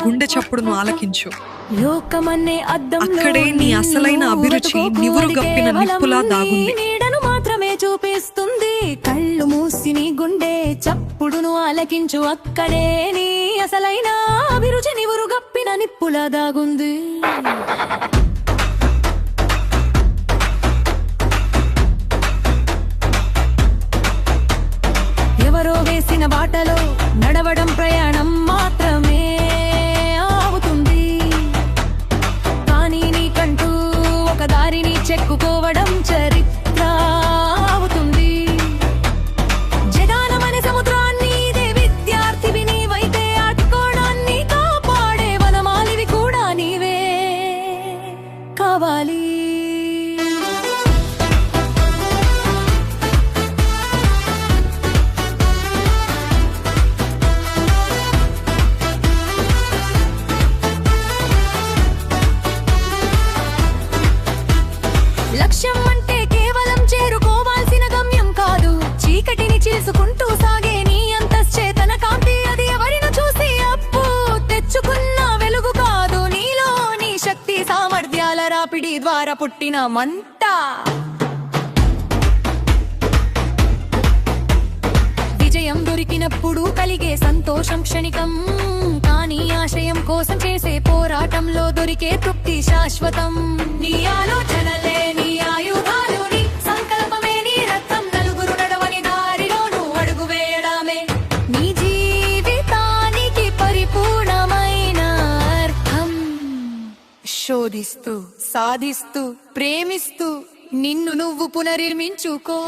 గుండె చప్పుడును ఆలకించు. లోకమన్నే అద్దంలో అక్కడే నీ అసలైన అభిరుచి నివురుగప్పిన నిప్పులా దాగుంది. నీడను మాత్రమే చూపిస్తుంది. కళ్ళు మూసి నీ గుండె చప్పుడును ఆలకించు. అక్కడే నీ అసలైన అభిరుచి నివురుగప్పిన నిప్పులా దాగుంది. ఎవరో వేసిన బాటలో నడవడం ప్రయాణం మాత్రమే అవుతుంది. కానీ నీకంటూ ఒక దారిని చెక్కుకోవడం చరిత్ర అవుతుంది. జగానమనే సముద్రాన్ని ఇదే విద్యార్థివి నీవైతే ఆటుకోవడాన్ని కాపాడే వనమాలివి కూడా నీవే కావాలి. లక్ష్యం అంటే కేవలం చేరుకోవాల్సిన గమ్యం కాదు. చీకటిని చేసుకుంటూ సాగే నీ అంతశ్చేతన కాంతి. అది ఎవరిని చూసి అప్పు తెచ్చుకున్న వెలుగు కాదు. నీలో నీ శక్తి సామర్థ్యాల రాపిడి ద్వారా పుట్టిన మంట. విజయం దొరికినప్పుడు కలిగే సంతోషం క్షణికం. కానీ ఆశయం కోసం చేసే పోరాటంలో దొరికే తృప్తి శాశ్వతం. నీ ఆలోచనలే నీ ఆయుధాలు, నీ సంకల్పమే నీ రక్తం. నలుగురు నడవని దారిలోనూ అడుగు వేయడమే నీ జీవితానికి పరిపూర్ణమైన అర్థం. శోధిస్తూ సాధిస్తూ ప్రేమిస్తూ నిన్ను నువ్వు పునర్నిర్మించుకో.